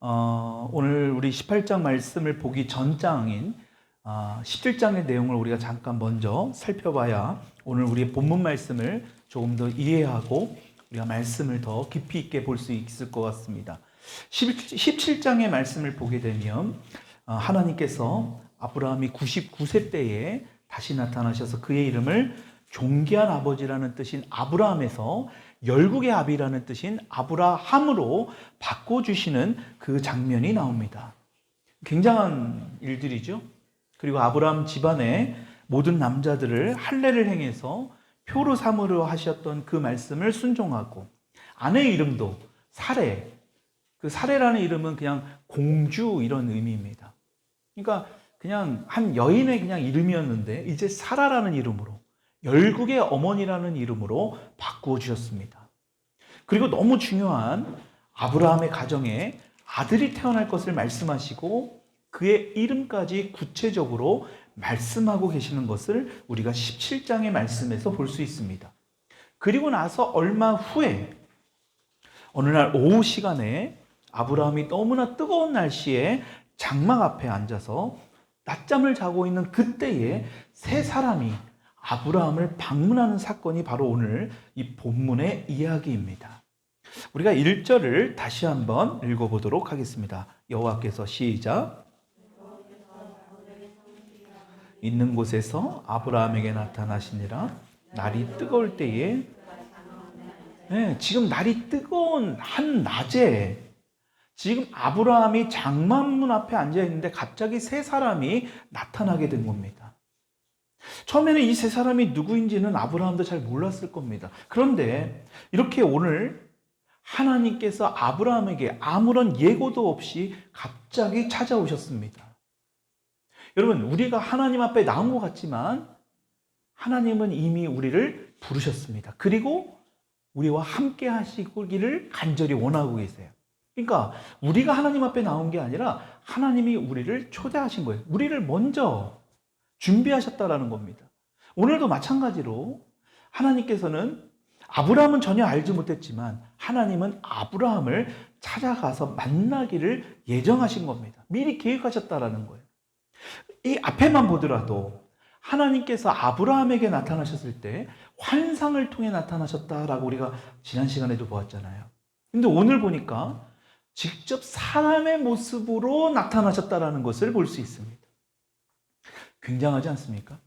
오늘 우리 18장 말씀을 보기 전 장인 17장의 내용을 우리가 잠깐 먼저 살펴봐야 오늘 우리의 본문 말씀을 조금 더 이해하고 우리가 말씀을 더 깊이 있게 볼 수 있을 것 같습니다. 17장의 말씀을 보게 되면 하나님께서 아브라함이 99세 때에 다시 나타나셔서 그의 이름을 존귀한 아버지라는 뜻인 아브라함에서 열국의 아비라는 뜻인 아브라함으로 바꿔주시는 그 장면이 나옵니다. 굉장한 일들이죠. 그리고 아브라함 집안의 모든 남자들을 할례를 행해서 표로 삼으려 하셨던 그 말씀을 순종하고 아내의 이름도 사레, 그 사레라는 이름은 그냥 공주 이런 의미입니다. 그러니까 그냥 한 여인의 그냥 이름이었는데 이제 사라라는 이름으로 열국의 어머니라는 이름으로 바꾸어 주셨습니다. 그리고 너무 중요한 아브라함의 가정에 아들이 태어날 것을 말씀하시고 그의 이름까지 구체적으로 말씀하고 계시는 것을 우리가 17장의 말씀에서 볼 수 있습니다. 그리고 나서 얼마 후에 어느 날 오후 시간에 아브라함이 너무나 뜨거운 날씨에 장막 앞에 앉아서 낮잠을 자고 있는 그때에 세 사람이 아브라함을 방문하는 사건이 바로 오늘 이 본문의 이야기입니다. 우리가 1절을 다시 한번 읽어보도록 하겠습니다. 여호와께서 시작. 있는 곳에서 아브라함에게 나타나시니라. 날이 뜨거울 때에 지금 날이 뜨거운 한 낮에 지금 아브라함이 장막문 앞에 앉아 있는데 갑자기 세 사람이 나타나게 된 겁니다. 처음에는 이 세 사람이 누구인지는 아브라함도 잘 몰랐을 겁니다. 그런데 이렇게 오늘 하나님께서 아브라함에게 아무런 예고도 없이 갑자기 찾아오셨습니다. 여러분, 우리가 하나님 앞에 나온 것 같지만 하나님은 이미 우리를 부르셨습니다. 그리고 우리와 함께 하시기를 간절히 원하고 계세요. 그러니까 우리가 하나님 앞에 나온 게 아니라 하나님이 우리를 초대하신 거예요. 우리를 먼저 준비하셨다라는 겁니다. 오늘도 마찬가지로 하나님께서는 아브라함은 전혀 알지 못했지만 하나님은 아브라함을 찾아가서 만나기를 예정하신 겁니다. 미리 계획하셨다라는 거예요. 이 앞에만 보더라도 하나님께서 아브라함에게 나타나셨을 때 환상을 통해 나타나셨다라고 우리가 지난 시간에도 보았잖아요. 근데 오늘 보니까 직접 사람의 모습으로 나타나셨다라는 것을 볼 수 있습니다. 굉장하지 않습니까?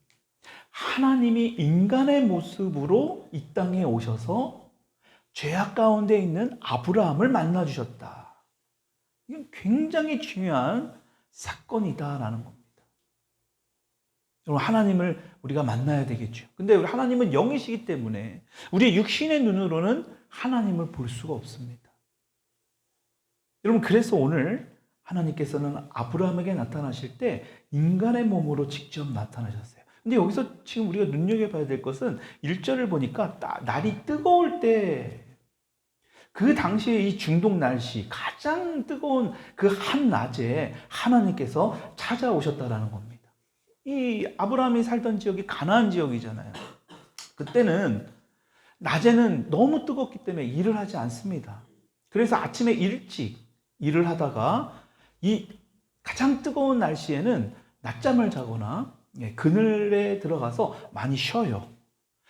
하나님이 인간의 모습으로 이 땅에 오셔서 죄악 가운데 있는 아브라함을 만나주셨다. 이건 굉장히 중요한 사건이다라는 겁니다. 하나님을 우리가 만나야 되겠죠. 근데 하나님은 영이시기 때문에 우리의 육신의 눈으로는 하나님을 볼 수가 없습니다. 여러분, 그래서 오늘 하나님께서는 아브라함에게 나타나실 때 인간의 몸으로 직접 나타나셨어요. 근데 여기서 지금 우리가 눈여겨봐야 될 것은 1절을 보니까 날이 뜨거울 때 그 당시에 이 중동 날씨 가장 뜨거운 그 한낮에 하나님께서 찾아오셨다라는 겁니다. 이 아브라함이 살던 지역이 가나안 지역이잖아요. 그때는 낮에는 너무 뜨겁기 때문에 일을 하지 않습니다. 그래서 아침에 일찍 일을 하다가 이 가장 뜨거운 날씨에는 낮잠을 자거나 그늘에 들어가서 많이 쉬어요.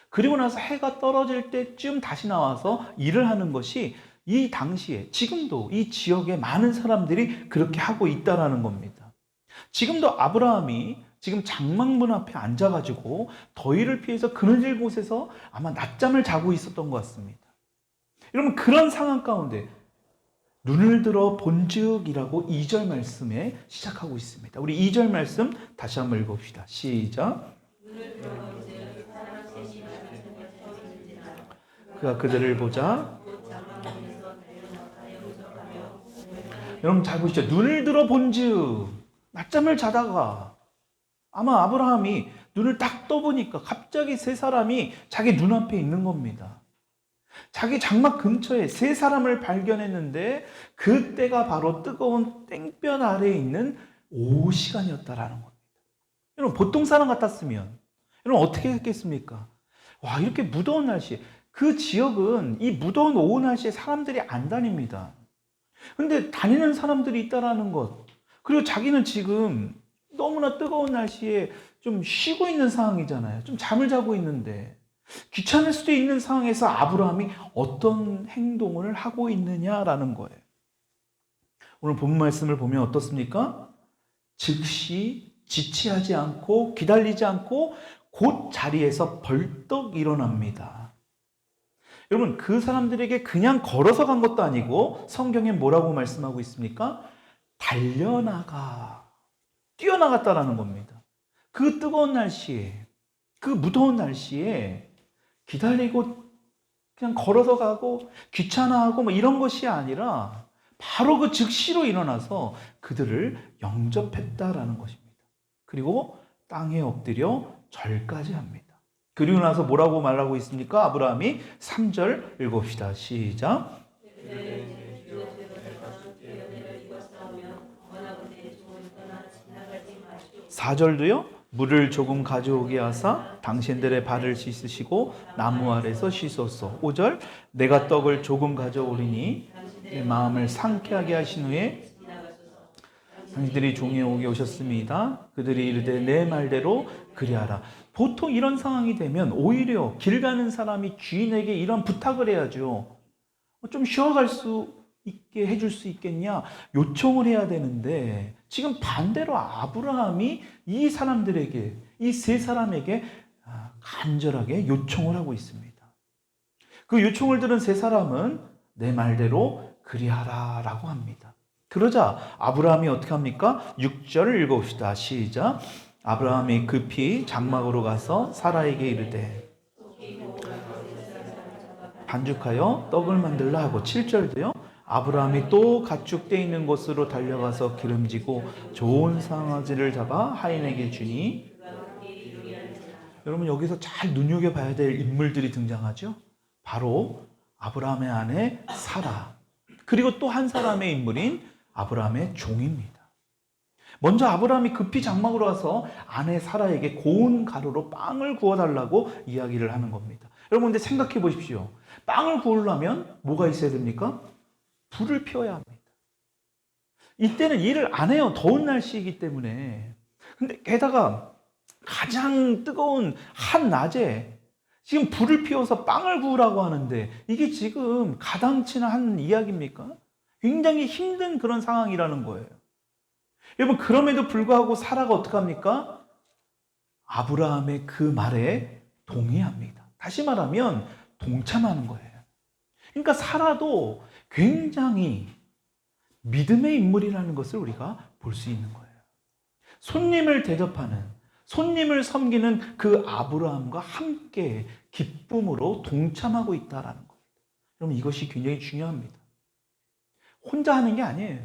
그리고 나서 해가 떨어질 때쯤 다시 나와서 일을 하는 것이 이 당시에 지금도 이 지역의 많은 사람들이 그렇게 하고 있다라는 겁니다. 지금도 아브라함이 지금 장막문 앞에 앉아가지고 더위를 피해서 그늘 곳에서 아마 낮잠을 자고 있었던 것 같습니다. 여러분, 그런 상황 가운데 눈을 들어 본즉이라고 2절 말씀에 시작하고 있습니다. 우리 2절 말씀 다시 한번 읽어봅시다. 시작. 그가 그들을 보자. 여러분 잘 보시죠. 눈을 들어 본즉, 낮잠을 자다가 아마 아브라함이 눈을 딱 떠보니까 갑자기 세 사람이 자기 눈앞에 있는 겁니다. 자기 장막 근처에 세 사람을 발견했는데 그때가 바로 뜨거운 땡볕 아래에 있는 오후 시간이었다라는 겁니다. 여러분, 보통 사람 같았으면 여러분 어떻게 했겠습니까? 와, 이렇게 무더운 날씨에, 그 지역은 이 무더운 오후 날씨에 사람들이 안 다닙니다. 근데 다니는 사람들이 있다라는 것. 그리고 자기는 지금 너무나 뜨거운 날씨에 좀 쉬고 있는 상황이잖아요. 좀 잠을 자고 있는데 귀찮을 수도 있는 상황에서 아브라함이 어떤 행동을 하고 있느냐라는 거예요. 오늘 본 말씀을 보면 어떻습니까? 즉시 지체하지 않고 기다리지 않고 곧 자리에서 벌떡 일어납니다. 여러분, 그 사람들에게 그냥 걸어서 간 것도 아니고 성경에 뭐라고 말씀하고 있습니까? 달려나가, 뛰어나갔다라는 겁니다. 그 뜨거운 날씨에, 그 무더운 날씨에 기다리고 그냥 걸어서 가고 귀찮아하고 뭐 이런 것이 아니라 바로 그 즉시로 일어나서 그들을 영접했다라는 것입니다. 그리고 땅에 엎드려 절까지 합니다. 그리고 나서 뭐라고 말하고 있습니까? 아브라함이 3절 읽읍시다. 시작. 4절도요. 물을 조금 가져오게 하사 당신들의 발을 씻으시고 나무 아래서 씻었소. 5절 내가 떡을 조금 가져오리니 내 마음을 상쾌하게 하신 후에 당신들이 종에 오게 오셨습니다. 그들이 이르되 내 말대로 그리하라. 보통 이런 상황이 되면 오히려 길 가는 사람이 주인에게 이런 부탁을 해야죠. 좀 쉬어갈 수 있게 해줄 수 있겠냐? 요청을 해야 되는데 지금 반대로 아브라함이 이 사람들에게, 이 세 사람에게 간절하게 요청을 하고 있습니다. 그 요청을 들은 세 사람은 내 말대로 그리하라 라고 합니다. 그러자 아브라함이 어떻게 합니까? 6절을 읽어봅시다. 시작. 아브라함이 급히 장막으로 가서 사라에게 이르되 반죽하여 떡을 만들라 하고 7절도요. 아브라함이 또 가축 떼 있는 곳으로 달려가서 기름지고 좋은 상아지를 잡아 하인에게 주니 여러분 여기서 잘 눈여겨봐야 될 인물들이 등장하죠. 바로 아브라함의 아내 사라 그리고 또 한 사람의 인물인 아브라함의 종입니다. 먼저 아브라함이 급히 장막으로 와서 아내 사라에게 고운 가루로 빵을 구워달라고 이야기를 하는 겁니다. 여러분 근데 생각해 보십시오. 빵을 구우려면 뭐가 있어야 됩니까? 불을 피워야 합니다. 이때는 일을 안 해요. 더운 날씨이기 때문에. 근데 게다가 가장 뜨거운 한낮에 지금 불을 피워서 빵을 구우라고 하는데 이게 지금 가당치나 한 이야기입니까? 굉장히 힘든 그런 상황이라는 거예요. 여러분 그럼에도 불구하고 사라가 어떻게 합니까? 아브라함의 그 말에 동의합니다. 다시 말하면 동참하는 거예요. 그러니까 사라도 굉장히 믿음의 인물이라는 것을 우리가 볼 수 있는 거예요. 손님을 대접하는, 손님을 섬기는 그 아브라함과 함께 기쁨으로 동참하고 있다라는 겁니다. 여러분 이것이 굉장히 중요합니다. 혼자 하는 게 아니에요.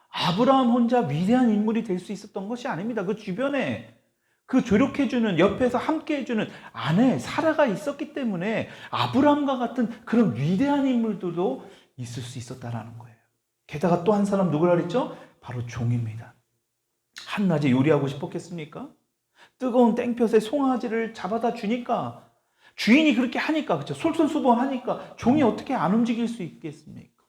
아브라함 혼자 위대한 인물이 될 수 있었던 것이 아닙니다. 그 주변에 그 조력해주는, 옆에서 함께 해주는 아내 사라가 있었기 때문에 아브라함과 같은 그런 위대한 인물들도 있을 수 있었다라는 거예요. 게다가 또 한 사람 누구라 그랬죠? 바로 종입니다. 한낮에 요리하고 싶었겠습니까? 뜨거운 땡볕에 송아지를 잡아다 주니까 주인이 그렇게 하니까 그렇죠. 솔선수범하니까 종이 어떻게 안 움직일 수 있겠습니까?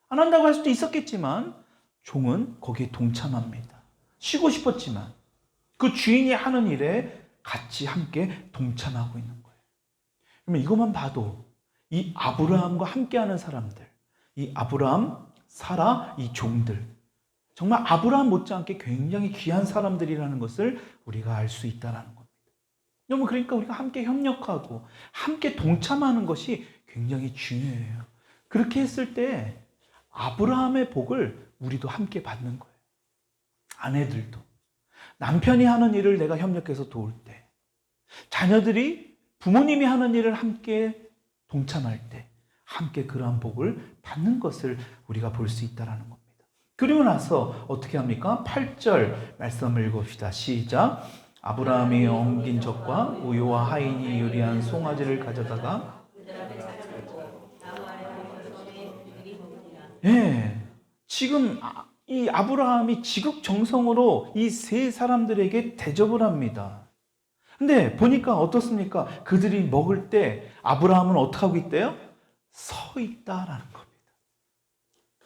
안 한다고 할 수도 있었겠지만 종은 거기에 동참합니다. 쉬고 싶었지만 그 주인이 하는 일에 같이 함께 동참하고 있는 거예요. 그러면 이것만 봐도 이 아브라함과 함께하는 사람들, 이 아브라함, 사라, 이 종들 정말 아브라함 못지않게 굉장히 귀한 사람들이라는 것을 우리가 알 수 있다는 겁니다. 여러분 그러니까 우리가 함께 협력하고 함께 동참하는 것이 굉장히 중요해요. 그렇게 했을 때 아브라함의 복을 우리도 함께 받는 거예요. 아내들도 남편이 하는 일을 내가 협력해서 도울 때, 자녀들이 부모님이 하는 일을 함께 동참할 때 함께 그러한 복을 받는 것을 우리가 볼 수 있다는 겁니다. 그리고 나서 어떻게 합니까? 8절 말씀을 읽읍시다. 시작. 아브라함이 엉긴 젖과 우유와 하인이 요리한 송아지를 가져다가 지금 이 아브라함이 지극정성으로 이 세 사람들에게 대접을 합니다. 근데 보니까 어떻습니까? 그들이 먹을 때 아브라함은 어떻게 하고 있대요? 서 있다라는 겁니다.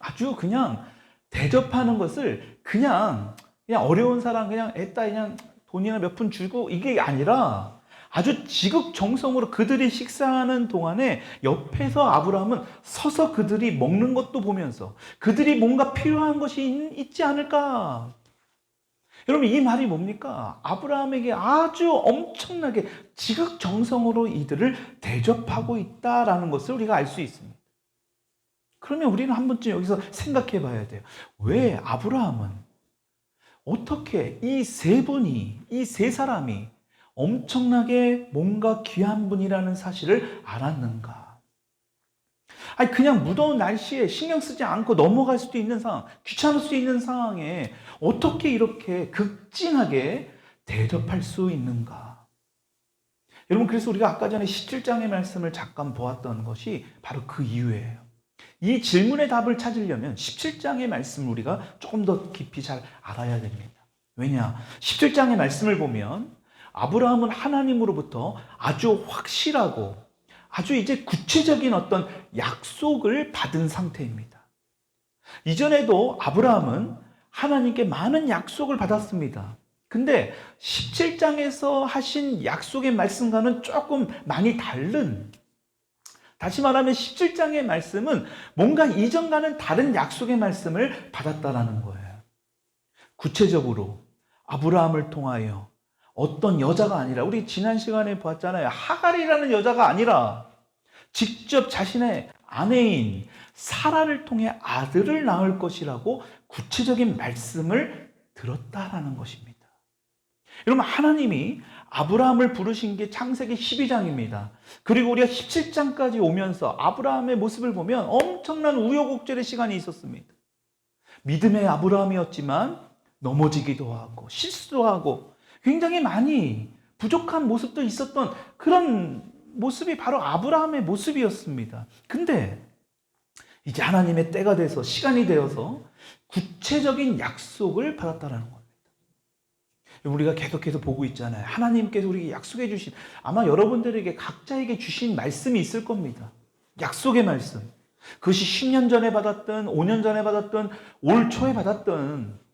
아주 그냥 대접하는 것을 그냥 어려운 사람 그냥 애따 그냥 돈이나 몇 푼 주고 이게 아니라 아주 지극정성으로 그들이 식사하는 동안에 옆에서 아브라함은 서서 그들이 먹는 것도 보면서 그들이 뭔가 필요한 것이 있지 않을까. 여러분 이 말이 뭡니까? 아브라함에게 아주 엄청나게 지극정성으로 이들을 대접하고 있다라는 것을 우리가 알 수 있습니다. 그러면 우리는 한 번쯤 여기서 생각해 봐야 돼요. 왜 아브라함은 어떻게 이 세 분이, 이 세 사람이 엄청나게 뭔가 귀한 분이라는 사실을 알았는가? 아니, 그냥 무더운 날씨에 신경 쓰지 않고 넘어갈 수도 있는 상황, 귀찮을 수 있는 상황에 어떻게 이렇게 극진하게 대접할 수 있는가? 여러분, 그래서 우리가 아까 전에 17장의 말씀을 잠깐 보았던 것이 바로 그 이유예요. 이 질문의 답을 찾으려면 17장의 말씀을 우리가 조금 더 깊이 잘 알아야 됩니다. 왜냐? 17장의 말씀을 보면 아브라함은 하나님으로부터 아주 확실하고 아주 이제 구체적인 어떤 약속을 받은 상태입니다. 이전에도 아브라함은 하나님께 많은 약속을 받았습니다. 근데 17장에서 하신 약속의 말씀과는 조금 많이 다른, 다시 말하면 17장의 말씀은 뭔가 이전과는 다른 약속의 말씀을 받았다라는 거예요. 구체적으로 아브라함을 통하여 어떤 여자가 아니라, 우리 지난 시간에 보았잖아요. 하갈이라는 여자가 아니라 직접 자신의 아내인 사라를 통해 아들을 낳을 것이라고 구체적인 말씀을 들었다라는 것입니다. 여러분, 하나님이 아브라함을 부르신 게 창세기 12장입니다. 그리고 우리가 17장까지 오면서 아브라함의 모습을 보면 엄청난 우여곡절의 시간이 있었습니다. 믿음의 아브라함이었지만 넘어지기도 하고 실수도 하고 굉장히 많이 부족한 모습도 있었던 그런 모습이 바로 아브라함의 모습이었습니다. 근데 이제 하나님의 때가 돼서, 시간이 되어서 구체적인 약속을 받았다라는 겁니다. 우리가 계속해서 보고 있잖아요. 하나님께서 우리에게 약속해 주신, 아마 여러분들에게 각자에게 주신 말씀이 있을 겁니다. 약속의 말씀. 그것이 10년 전에 받았던, 5년 전에 받았던, 올 초에 받았던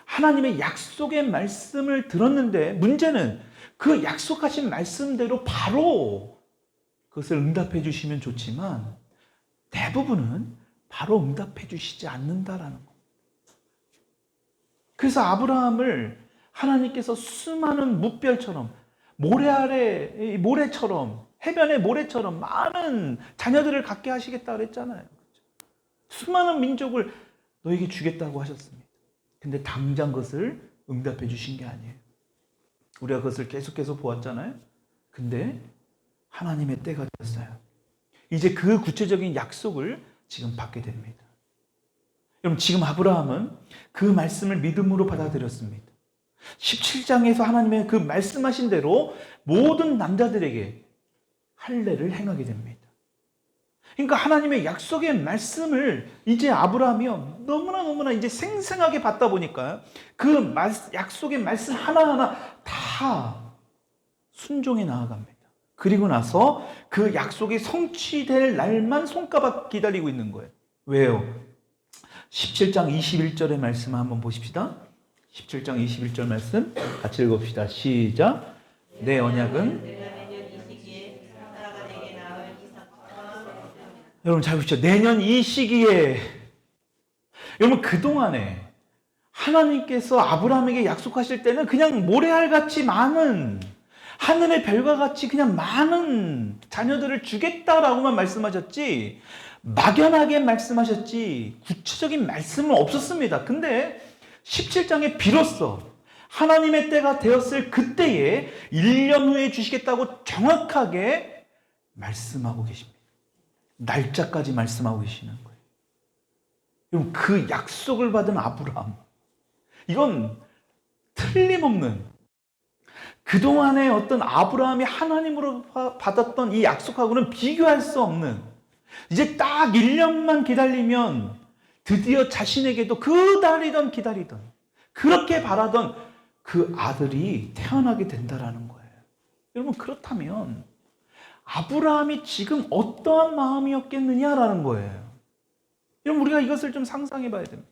하나님의 약속의 말씀을 들었는데, 문제는 그 약속하신 말씀대로 바로 그것을 응답해 주시면 좋지만 대부분은 바로 응답해 주시지 않는다라는 겁니다. 그래서 아브라함을 하나님께서 수많은 무별처럼, 모래 아래 모래처럼, 해변의 모래처럼 많은 자녀들을 갖게 하시겠다 그랬잖아요. 수많은 민족을 너에게 주겠다고 하셨습니다. 근데 당장 그것을 응답해 주신 게 아니에요. 우리가 그것을 계속해서 보았잖아요. 근데 하나님의 때가 됐어요. 이제 그 구체적인 약속을 지금 받게 됩니다. 여러분, 지금 아브라함은 그 말씀을 믿음으로 받아들였습니다. 17장에서 하나님의 그 말씀하신 대로 모든 남자들에게 할례를 행하게 됩니다. 그러니까 하나님의 약속의 말씀을 이제 아브라함이요 너무나 이제 생생하게 받다 보니까 그 약속의 말씀 하나하나 다 순종해 나아갑니다. 그리고 나서 그 약속이 성취될 날만 손가락 기다리고 있는 거예요. 왜요? 17장 21절의 말씀 한번 보십시다. 17장 21절 말씀 같이 읽읍시다. 시작. 내 언약은, 여러분 잘 보시죠. 내년 이 시기에, 여러분 그동안에 하나님께서 아브라함에게 약속하실 때는 그냥 모래알같이 많은, 하늘의 별과 같이 그냥 많은 자녀들을 주겠다라고만 말씀하셨지 막연하게 말씀하셨지 구체적인 말씀은 없었습니다. 근데 17장에 비로소 하나님의 때가 되었을 그때에 1년 후에 주시겠다고 정확하게 말씀하고 계십니다. 날짜까지 말씀하고 계시는 거예요. 여러분, 그 약속을 받은 아브라함, 이건 틀림없는, 그동안의 어떤 아브라함이 하나님으로 받았던 이 약속하고는 비교할 수 없는, 이제 딱 1년만 기다리면 드디어 자신에게도 기다리던 그렇게 바라던 그 아들이 태어나게 된다라는 거예요. 여러분, 그렇다면 아브라함이 지금 어떠한 마음이었겠느냐라는 거예요. 여러분, 우리가 이것을 좀 상상해 봐야 됩니다.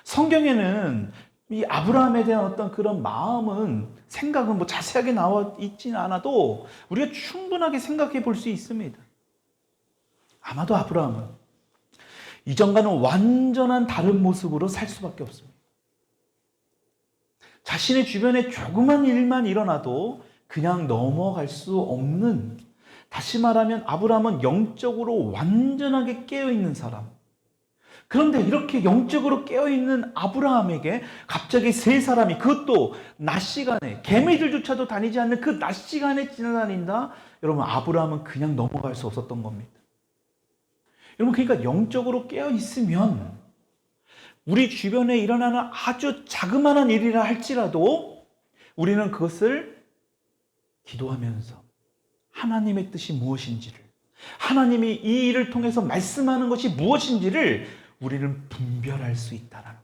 성경에는 이 아브라함에 대한 어떤 그런 마음은, 생각은 뭐 자세하게 나와 있지는 않아도 우리가 충분하게 생각해 볼 수 있습니다. 아마도 아브라함은 이전과는 완전한 다른 모습으로 살 수밖에 없습니다. 자신의 주변에 조그만 일만 일어나도 그냥 넘어갈 수 없는, 다시 말하면 아브라함은 영적으로 완전하게 깨어있는 사람. 그런데 이렇게 영적으로 깨어있는 아브라함에게 갑자기 세 사람이, 그것도 낮 시간에, 개미들조차도 다니지 않는 그 낮 시간에 지나다닌다? 여러분, 아브라함은 그냥 넘어갈 수 없었던 겁니다. 여러분, 그러니까 영적으로 깨어있으면 우리 주변에 일어나는 아주 자그마한 일이라 할지라도 우리는 그것을 기도하면서 하나님의 뜻이 무엇인지를, 하나님이 이 일을 통해서 말씀하는 것이 무엇인지를 우리는 분별할 수 있다는 거예요.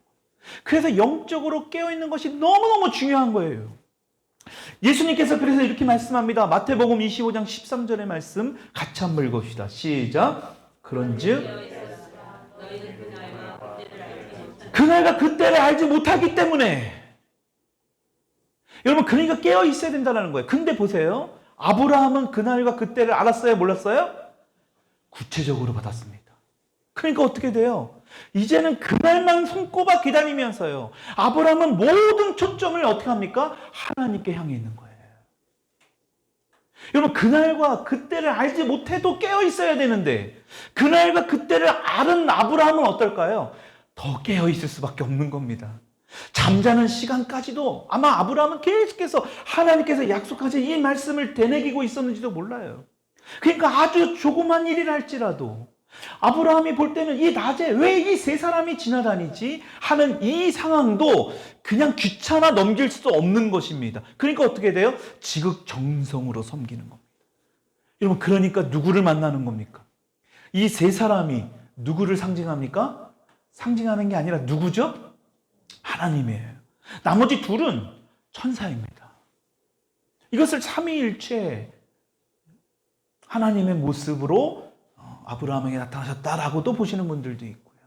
그래서 영적으로 깨어있는 것이 너무너무 중요한 거예요. 예수님께서 그래서 이렇게 말씀합니다. 마태복음 25장 13절의 말씀 같이 한번 읽읍시다. 시작. 그런즉 그날과 그때를 알지 못하기 때문에. 여러분, 그러니까 깨어 있어야 된다는 거예요. 근데 보세요. 아브라함은 그날과 그때를 알았어요? 몰랐어요? 구체적으로 받았습니다. 그러니까 어떻게 돼요? 이제는 그날만 손꼽아 기다리면서요, 아브라함은 모든 초점을 어떻게 합니까? 하나님께 향해 있는 거예요. 여러분, 그날과 그때를 알지 못해도 깨어 있어야 되는데, 그날과 그때를 아는 아브라함은 어떨까요? 더 깨어 있을 수밖에 없는 겁니다. 잠자는 시간까지도 아마 아브라함은 계속해서 하나님께서 약속하신 이 말씀을 되새기고 있었는지도 몰라요. 그러니까 아주 조그만 일이라 할지라도 아브라함이 볼 때는 이 낮에 왜 이 세 사람이 지나다니지 하는 이 상황도 그냥 귀찮아 넘길 수 없는 것입니다. 그러니까 어떻게 돼요? 지극정성으로 섬기는 겁니다. 여러분, 그러니까 누구를 만나는 겁니까? 이 세 사람이 누구를 상징합니까? 상징하는 게 아니라 누구죠? 하나님이에요. 나머지 둘은 천사입니다. 이것을 삼위일체 하나님의 모습으로 아브라함에게 나타나셨다라고도 보시는 분들도 있고요.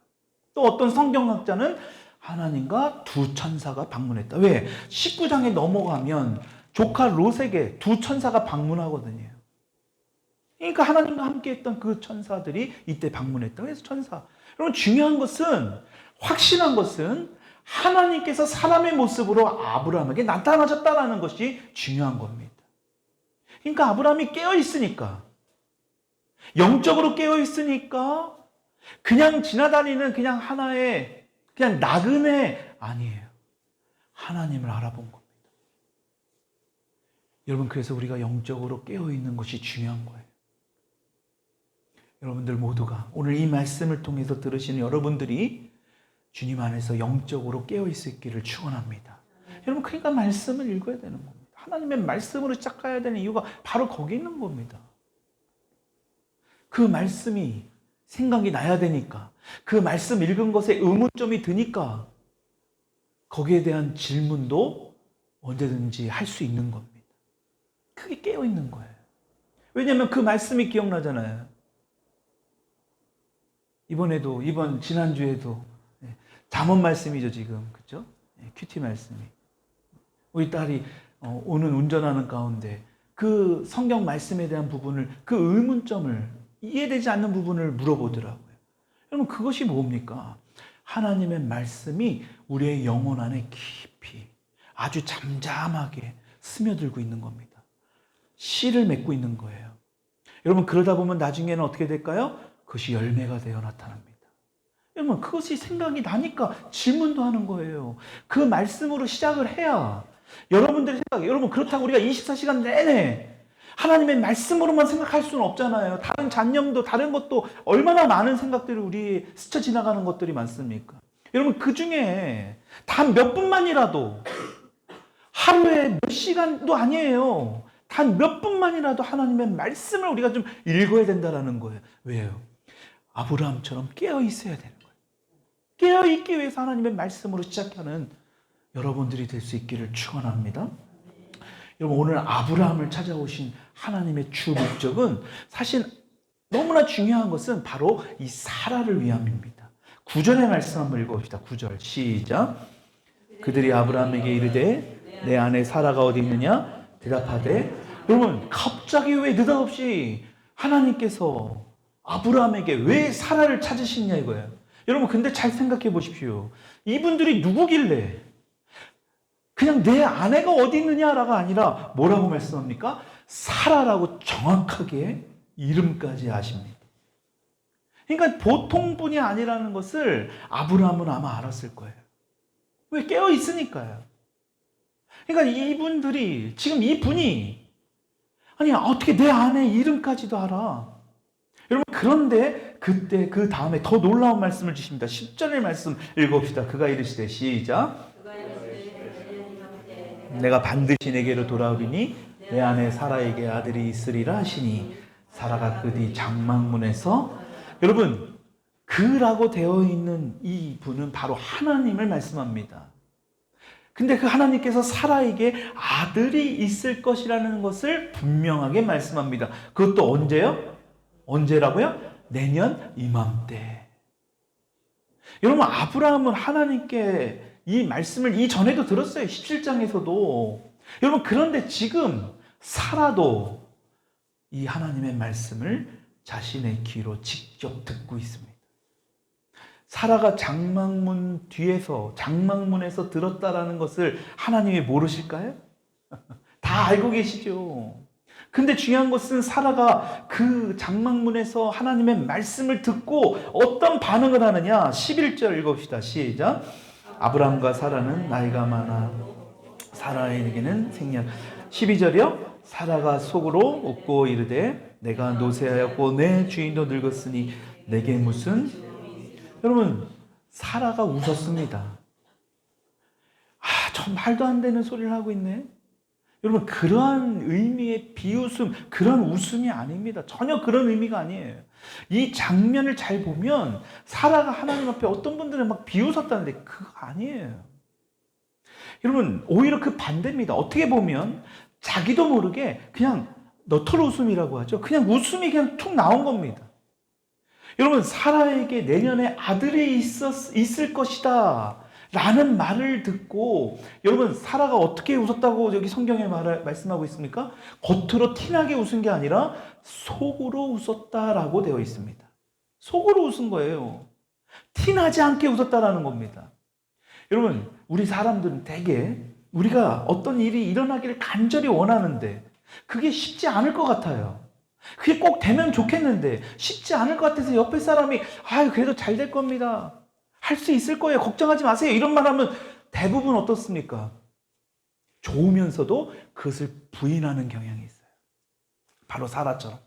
또 어떤 성경학자는 하나님과 두 천사가 방문했다. 왜? 19장에 넘어가면 조카 롯에게 두 천사가 방문하거든요. 그러니까 하나님과 함께 했던 그 천사들이 이때 방문했다. 그래서 천사. 여러분, 중요한 것은, 확신한 것은 하나님께서 사람의 모습으로 아브라함에게 나타나셨다는 것이 중요한 겁니다. 그러니까 아브라함이 깨어있으니까, 영적으로 깨어있으니까 그냥 지나다니는 그냥 하나의 그냥 나그네 아니에요. 하나님을 알아본 겁니다. 여러분, 그래서 우리가 영적으로 깨어있는 것이 중요한 거예요. 여러분들 모두가 오늘 이 말씀을 통해서 들으시는 여러분들이 주님 안에서 영적으로 깨어있기를 축원합니다. 여러분, 그러니까 말씀을 읽어야 되는 겁니다. 하나님의 말씀으로 시작해야 되는 이유가 바로 거기 있는 겁니다. 그 말씀이 생각이 나야 되니까, 그 말씀 읽은 것에 의문점이 드니까 거기에 대한 질문도 언제든지 할 수 있는 겁니다. 그게 깨어있는 거예요. 왜냐하면 그 말씀이 기억나잖아요. 지난주에도 잠언 말씀이죠, 지금. 그죠? 큐티 말씀이. 우리 딸이 오늘 운전하는 가운데 그 성경 말씀에 대한 부분을, 그 의문점을, 이해되지 않는 부분을 물어보더라고요. 여러분, 그것이 뭡니까? 하나님의 말씀이 우리의 영혼 안에 깊이 아주 잠잠하게 스며들고 있는 겁니다. 씨를 맺고 있는 거예요. 여러분, 그러다 보면 나중에는 어떻게 될까요? 그것이 열매가 되어 나타납니다. 여러분, 그것이 생각이 나니까 질문도 하는 거예요. 그 말씀으로 시작을 해야 여러분들의 생각, 여러분, 그렇다고 우리가 24시간 내내 하나님의 말씀으로만 생각할 수는 없잖아요. 다른 잡념도, 다른 것도 얼마나 많은 생각들이 우리 스쳐 지나가는 것들이 많습니까? 여러분, 그 중에 단 몇 분만이라도, 하루에 몇 시간도 아니에요, 단 몇 분만이라도 하나님의 말씀을 우리가 좀 읽어야 된다는 거예요. 왜요? 아브라함처럼 깨어 있어야 되는 거예요. 깨어 있기 위해서 하나님의 말씀으로 시작하는 여러분들이 될 수 있기를 축원합니다. 여러분, 오늘 아브라함을 찾아오신 하나님의 주 목적은, 사실 너무나 중요한 것은 바로 이 사라를 위함입니다. 9절의 말씀 한번 읽어봅시다. 9절 시작. 그들이 아브라함에게 이르되 내 아내 사라가 어디 있느냐 대답하되. 여러분 갑자기 왜 느닷없이 하나님께서 아브라함에게 왜 사라를 찾으시냐 이거예요. 여러분 근데 잘 생각해 보십시오. 이분들이 누구길래 그냥 내 아내가 어디 있느냐라가 아니라 뭐라고 말씀합니까? 사라라고 정확하게 이름까지 아십니다. 그러니까 보통 분이 아니라는 것을 아브라함은 아마 알았을 거예요. 왜? 깨어 있으니까요. 그러니까 이분들이 지금 이 분이 아니 어떻게 내 아내 이름까지도 알아? 여러분 그런데 그때 그 다음에 더 놀라운 말씀을 주십니다. 10절의 말씀 읽어봅시다. 그가 이르시되 시작. 내가 반드시 내게로 돌아오리니 내 아내 사라에게 아들이 있으리라 하시니 사라가 그 뒤 장막문에서. 여러분 그라고 되어 있는 이 분은 바로 하나님을 말씀합니다. 근데 그 하나님께서 사라에게 아들이 있을 것이라는 것을 분명하게 말씀합니다. 그것도 언제요? 언제라고요? 내년 이맘때. 여러분 아브라함은 하나님께 이 말씀을 이전에도 들었어요. 17장에서도. 여러분 그런데 지금 사라도 이 하나님의 말씀을 자신의 귀로 직접 듣고 있습니다. 사라가 장막문 뒤에서 장막문에서 들었다라는 것을 하나님이 모르실까요? 다 알고 계시죠. 근데 중요한 것은 사라가 그 장막문에서 하나님의 말씀을 듣고 어떤 반응을 하느냐. 11절 읽읍시다. 시작. 아브람과 사라는 나이가 많아 사라에게는 생략. 12절이요. 사라가 속으로 웃고 이르되 내가 노쇠하였고 내 주인도 늙었으니 내게 무슨. 여러분 사라가 웃었습니다. 저 말도 안 되는 소리를 하고 있네. 여러분 그러한 의미의 비웃음, 그런 웃음이 아닙니다. 전혀 그런 의미가 아니에요. 이 장면을 잘 보면 사라가 하나님 앞에 어떤 분들은 막 비웃었다는데 그거 아니에요. 여러분 오히려 그 반대입니다. 어떻게 보면 자기도 모르게 그냥 너털 웃음이라고 하죠. 그냥 웃음이 그냥 툭 나온 겁니다. 여러분 사라에게 내년에 아들이 있을 것이다 라는 말을 듣고, 여러분 사라가 어떻게 웃었다고 여기 성경에 말씀하고 있습니까? 겉으로 티나게 웃은 게 아니라 속으로 웃었다라고 되어 있습니다. 속으로 웃은 거예요. 티나지 않게 웃었다라는 겁니다. 여러분 우리 사람들은 대개 우리가 어떤 일이 일어나기를 간절히 원하는데 그게 쉽지 않을 것 같아요. 그게 꼭 되면 좋겠는데 쉽지 않을 것 같아서 옆에 사람이 그래도 잘 될 겁니다, 할 수 있을 거예요, 걱정하지 마세요, 이런 말 하면 대부분 어떻습니까? 좋으면서도 그것을 부인하는 경향이 있어요. 바로 사라처럼.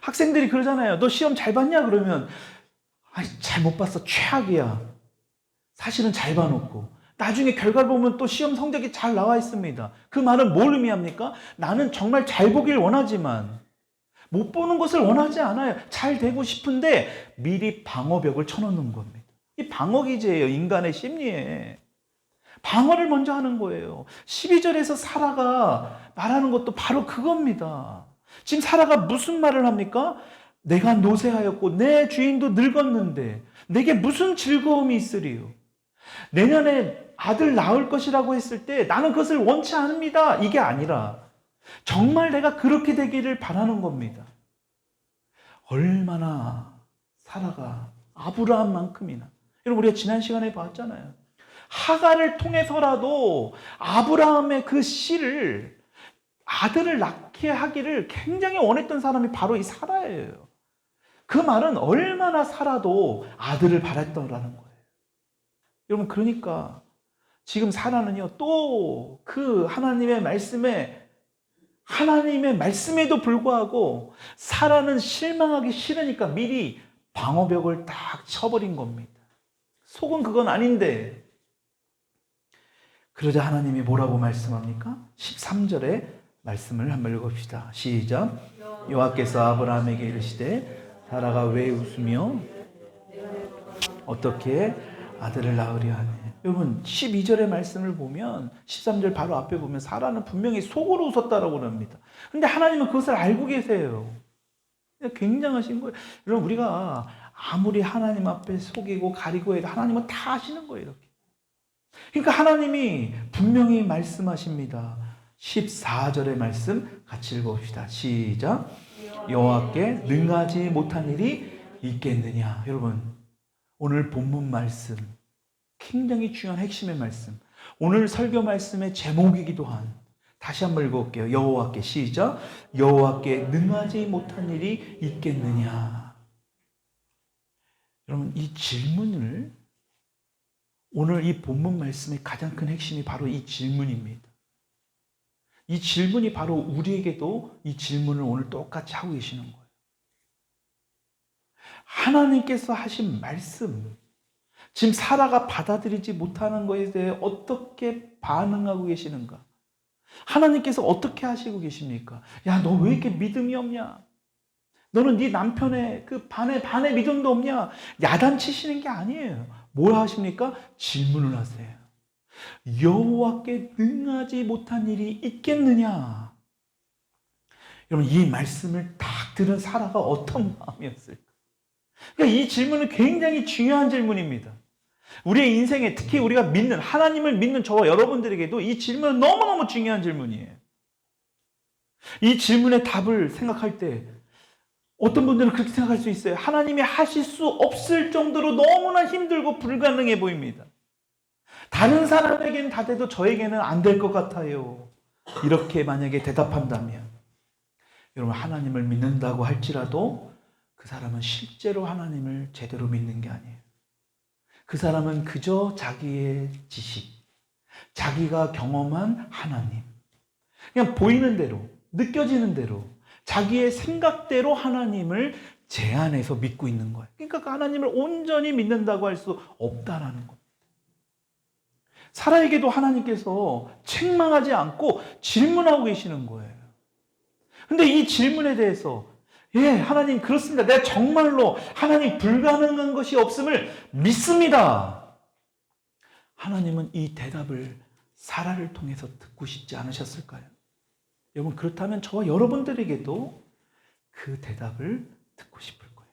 학생들이 그러잖아요. 너 시험 잘 봤냐? 그러면 잘 못 봤어, 최악이야. 사실은 잘 봐놓고 나중에 결과를 보면 또 시험 성적이 잘 나와 있습니다. 그 말은 뭘 의미합니까? 나는 정말 잘 보길 원하지만 못 보는 것을 원하지 않아요. 잘 되고 싶은데 미리 방어벽을 쳐놓는 겁니다. 이 방어기제예요. 인간의 심리에. 방어를 먼저 하는 거예요. 12절에서 사라가 말하는 것도 바로 그겁니다. 지금 사라가 무슨 말을 합니까? 내가 노쇠하였고 내 주인도 늙었는데 내게 무슨 즐거움이 있으리요? 내년에 아들 낳을 것이라고 했을 때 나는 그것을 원치 않습니다, 이게 아니라 정말 내가 그렇게 되기를 바라는 겁니다. 얼마나 사라가 아브라함만큼이나. 여러분 우리가 지난 시간에 봤잖아요. 하갈을 통해서라도 아브라함의 그 씨를, 아들을 낳게 하기를 굉장히 원했던 사람이 바로 이 사라예요. 그 말은 얼마나 사라도 아들을 바랐더라는 거예요. 여러분 그러니까 지금 사라는요 또 그 하나님의 말씀에도 불구하고 사라는 실망하기 싫으니까 미리 방어벽을 딱 쳐버린 겁니다. 속은 그건 아닌데. 그러자 하나님이 뭐라고 말씀합니까? 13절에 말씀을 한번 읽읍시다. 시작. 여호와께서 아브라함에게 이르시되 사라가 왜 웃으며 어떻게 아들을 낳으려 하니. 여러분 12절의 말씀을 보면 13절 바로 앞에 보면 사라는 분명히 속으로 웃었다라고 합니다. 그런데 하나님은 그것을 알고 계세요. 굉장하신 거예요. 여러분 우리가 아무리 하나님 앞에 속이고 가리고 해도 하나님은 다 아시는 거예요. 이렇게. 그러니까 하나님이 분명히 말씀하십니다. 14절의 말씀 같이 읽어봅시다. 시작. 여호와께 능하지 못한 일이 있겠느냐. 여러분, 오늘 본문 말씀 굉장히 중요한 핵심의 말씀, 오늘 설교 말씀의 제목이기도 한, 다시 한번 읽어볼게요. 여호와께, 시작. 여호와께 능하지 못한 일이 있겠느냐. 여러분, 이 질문을, 오늘 이 본문 말씀의 가장 큰 핵심이 바로 이 질문입니다. 이 질문이 바로 우리에게도 이 질문을 오늘 똑같이 하고 계시는 거예요. 하나님께서 하신 말씀, 지금 사라가 받아들이지 못하는 것에 대해 어떻게 반응하고 계시는가? 하나님께서 어떻게 하시고 계십니까? 야, 너 왜 이렇게 믿음이 없냐? 너는 네 남편의 그 반의 믿음도 없냐? 야단치시는 게 아니에요. 뭘 하십니까? 질문을 하세요. 여호와께 능하지 못한 일이 있겠느냐? 여러분, 이 말씀을 딱 들은 사라가 어떤 마음이었을까? 그러니까 이 질문은 굉장히 중요한 질문입니다. 우리의 인생에, 특히 우리가 믿는, 하나님을 믿는 저와 여러분들에게도 이 질문은 너무너무 중요한 질문이에요. 이 질문의 답을 생각할 때 어떤 분들은 그렇게 생각할 수 있어요. 하나님이 하실 수 없을 정도로 너무나 힘들고 불가능해 보입니다. 다른 사람에게는 다 돼도 저에게는 안 될 것 같아요. 이렇게 만약에 대답한다면, 여러분, 하나님을 믿는다고 할지라도 그 사람은 실제로 하나님을 제대로 믿는 게 아니에요. 그 사람은 그저 자기의 지식, 자기가 경험한 하나님, 그냥 보이는 대로, 느껴지는 대로, 자기의 생각대로 하나님을 제안해서 믿고 있는 거예요. 그러니까 그 하나님을 온전히 믿는다고 할 수 없다라는 겁니다. 사라에게도 하나님께서 책망하지 않고 질문하고 계시는 거예요. 근데 이 질문에 대해서, 예, 하나님 그렇습니다. 내가 정말로 하나님 불가능한 것이 없음을 믿습니다. 하나님은 이 대답을 사라를 통해서 듣고 싶지 않으셨을까요? 여러분, 그렇다면 저와 여러분들에게도 그 대답을 듣고 싶을 거예요.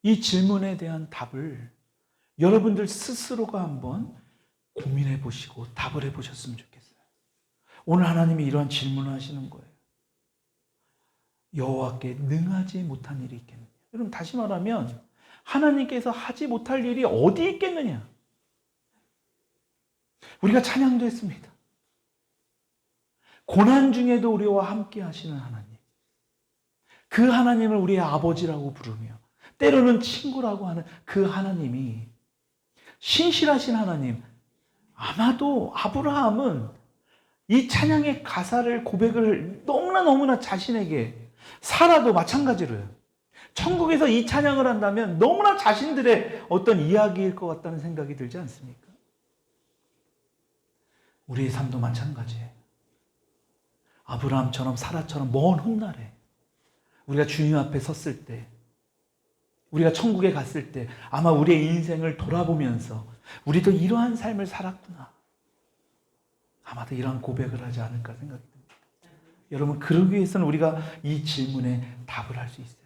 이 질문에 대한 답을 여러분들 스스로가 한번 고민해 보시고 답을 해 보셨으면 좋겠어요. 오늘 하나님이 이러한 질문을 하시는 거예요. 여호와께 능하지 못한 일이 있겠느냐. 여러분, 다시 말하면 하나님께서 하지 못할 일이 어디 있겠느냐. 우리가 찬양도 했습니다. 고난 중에도 우리와 함께 하시는 하나님, 그 하나님을 우리의 아버지라고 부르며 때로는 친구라고 하는 그 하나님이 신실하신 하나님, 아마도 아브라함은 이 찬양의 가사를, 고백을 너무나 자신에게, 사라도 마찬가지로요. 천국에서 이 찬양을 한다면 너무나 자신들의 어떤 이야기일 것 같다는 생각이 들지 않습니까? 우리의 삶도 마찬가지예요. 아브라함처럼 사라처럼 먼 훗날에 우리가 주님 앞에 섰을 때, 우리가 천국에 갔을 때 아마 우리의 인생을 돌아보면서 우리도 이러한 삶을 살았구나, 아마도 이러한 고백을 하지 않을까 생각이 듭니다. 여러분, 그러기 위해서는 우리가 이 질문에 답을 할 수 있어요.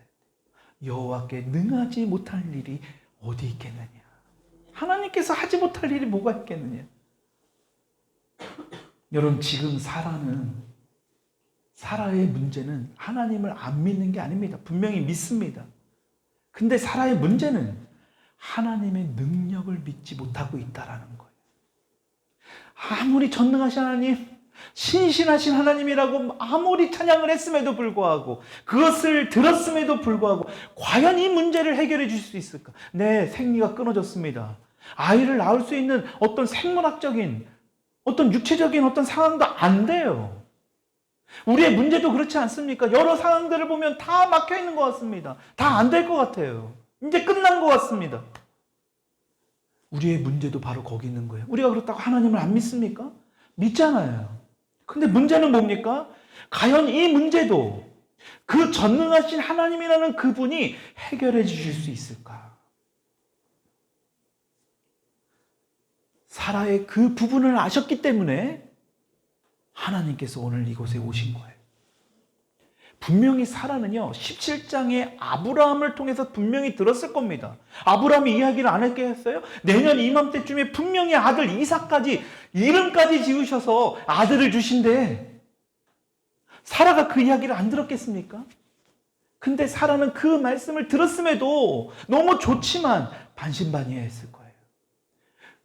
여호와께 능하지 못할 일이 어디 있겠느냐. 하나님께서 하지 못할 일이 뭐가 있겠느냐. 여러분, 지금 사라의 문제는 하나님을 안 믿는 게 아닙니다. 분명히 믿습니다. 근데 사라의 문제는 하나님의 능력을 믿지 못하고 있다라는 거예요. 아무리 전능하신 하나님, 신실하신 하나님이라고 아무리 찬양을 했음에도 불구하고, 그것을 들었음에도 불구하고 과연 이 문제를 해결해 줄 수 있을까? 네, 생리가 끊어졌습니다. 아이를 낳을 수 있는 어떤 생물학적인, 어떤 육체적인 어떤 상황도 안 돼요. 우리의 문제도 그렇지 않습니까? 여러 상황들을 보면 다 막혀 있는 것 같습니다. 다 안 될 것 같아요. 이제 끝난 것 같습니다. 우리의 문제도 바로 거기 있는 거예요. 우리가 그렇다고 하나님을 안 믿습니까? 믿잖아요. 근데 문제는 뭡니까? 과연 이 문제도 그 전능하신 하나님이라는 그분이 해결해 주실 수 있을까? 사라의 그 부분을 아셨기 때문에 하나님께서 오늘 이곳에 오신 거예요. 분명히 사라는요 17장의 아브라함을 통해서 분명히 들었을 겁니다. 아브라함이 이야기를 안 했겠어요? 내년 이맘때쯤에 분명히 아들 이삭까지 이름까지 지으셔서 아들을 주신대. 사라가 그 이야기를 안 들었겠습니까? 근데 사라는 그 말씀을 들었음에도 너무 좋지만 반신반의했을 거예요.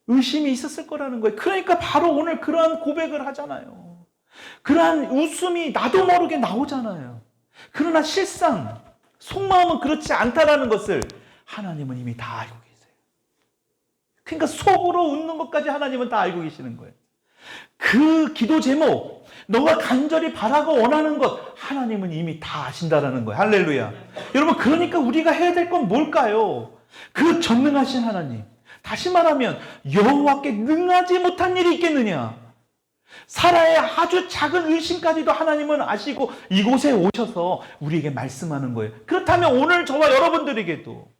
의심이 있었을 거라는 거예요. 그러니까 바로 오늘 그러한 고백을 하잖아요. 그러한 웃음이 나도 모르게 나오잖아요. 그러나 실상 속마음은 그렇지 않다라는 것을 하나님은 이미 다 알고 계세요. 그러니까 속으로 웃는 것까지 하나님은 다 알고 계시는 거예요. 그 기도 제목, 너가 간절히 바라고 원하는 것 하나님은 이미 다 아신다라는 거예요. 할렐루야. 여러분, 그러니까 우리가 해야 될 건 뭘까요? 그 전능하신 하나님, 다시 말하면 여호와께 능하지 못한 일이 있겠느냐? 사라의 아주 작은 의심까지도 하나님은 아시고 이곳에 오셔서 우리에게 말씀하는 거예요. 그렇다면 오늘 저와 여러분들에게도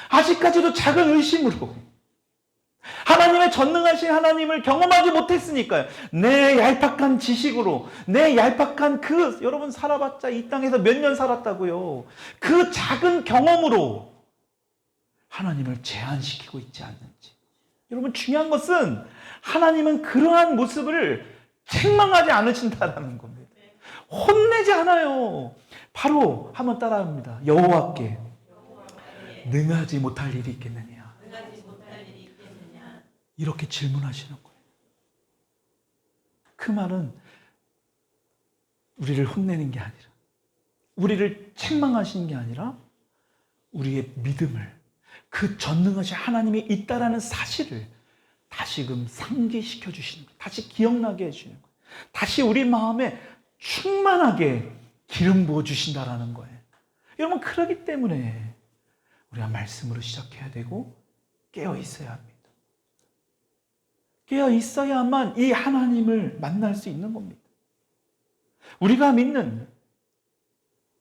아직까지도 작은 의심으로 하나님의 전능하신 하나님을 경험하지 못했으니까요. 내 얄팍한 지식으로, 내 얄팍한 여러분 살아봤자 이 땅에서 몇 년 살았다고요. 그 작은 경험으로 하나님을 제한시키고 있지 않는지. 여러분, 중요한 것은 하나님은 그러한 모습을 책망하지 않으신다라는 겁니다. 혼내지 않아요. 바로 한번 따라합니다. 여호와께 능하지 못할 일이 있겠느냐? 이렇게 질문하시는 거예요. 그 말은 우리를 혼내는 게 아니라, 우리를 책망하시는 게 아니라 우리의 믿음을, 그 전능하신 하나님이 있다라는 사실을 다시금 상기시켜 주시는 거예요. 다시 기억나게 해주시는 거예요. 다시 우리 마음에 충만하게 기름 부어 주신다라는 거예요. 여러분, 그러기 때문에 우리가 말씀으로 시작해야 되고 깨어 있어야 합니다. 깨어 있어야만 이 하나님을 만날 수 있는 겁니다. 우리가 믿는,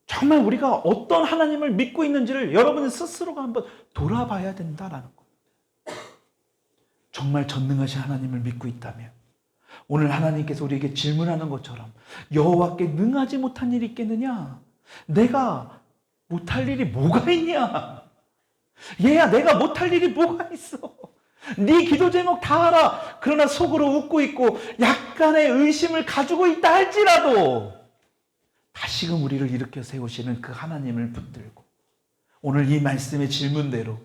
정말 우리가 어떤 하나님을 믿고 있는지를 여러분 스스로가 한번 돌아봐야 된다라는 겁니다. 정말 전능하신 하나님을 믿고 있다면 오늘 하나님께서 우리에게 질문하는 것처럼 여호와께 능하지 못한 일이 있겠느냐? 내가 못할 일이 뭐가 있냐? 얘야, 내가 못할 일이 뭐가 있어? 네 기도 제목 다 알아. 그러나 속으로 웃고 있고 약간의 의심을 가지고 있다 할지라도 다시금 우리를 일으켜 세우시는 그 하나님을 붙들고 오늘 이 말씀의 질문대로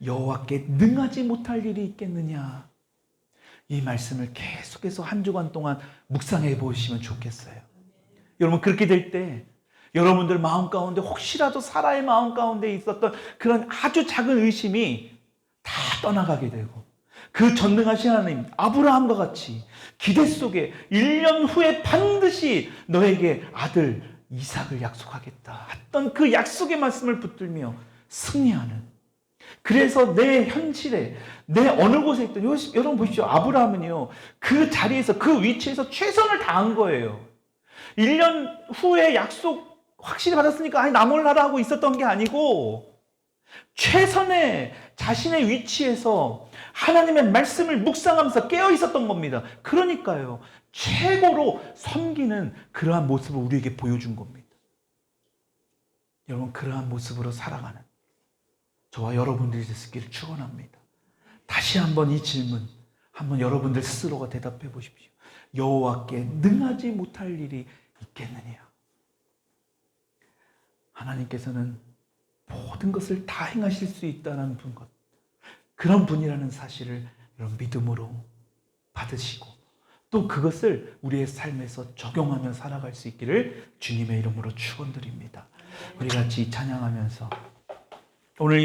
여호와께 능하지 못할 일이 있겠느냐? 이 말씀을 계속해서 한 주간 동안 묵상해 보시면 좋겠어요. 여러분, 그렇게 될 때 여러분들 마음 가운데 혹시라도 사라의 마음 가운데 있었던 그런 아주 작은 의심이 다 떠나가게 되고 그 전능하신 하나님 아브라함과 같이 기대 속에 1년 후에 반드시 너에게 아들 이삭을 약속하겠다 했던 그 약속의 말씀을 붙들며 승리하는, 그래서 내 현실에 내 어느 곳에 있든, 여러분 보십시오. 아브라함은요 그 자리에서 그 위치에서 최선을 다한 거예요. 1년 후에 약속 확실히 받았으니까 아니 나 몰라라 하고 있었던 게 아니고 최선의 자신의 위치에서 하나님의 말씀을 묵상하면서 깨어 있었던 겁니다. 그러니까요 최고로 섬기는 그러한 모습을 우리에게 보여준 겁니다. 여러분, 그러한 모습으로 살아가는 저와 여러분들이 되시기를 축원합니다. 다시 한번 이 질문 한번 여러분들 스스로가 대답해 보십시오. 여호와께 능하지 못할 일이 있겠느냐? 하나님께서는 모든 것을 다 행하실 수 있다는 것, 그런 분이라는 사실을 여러분 믿음으로 받으시고 또 그것을 우리의 삶에서 적용하며 살아갈 수 있기를 주님의 이름으로 축원드립니다. 우리 같이 찬양하면서 오늘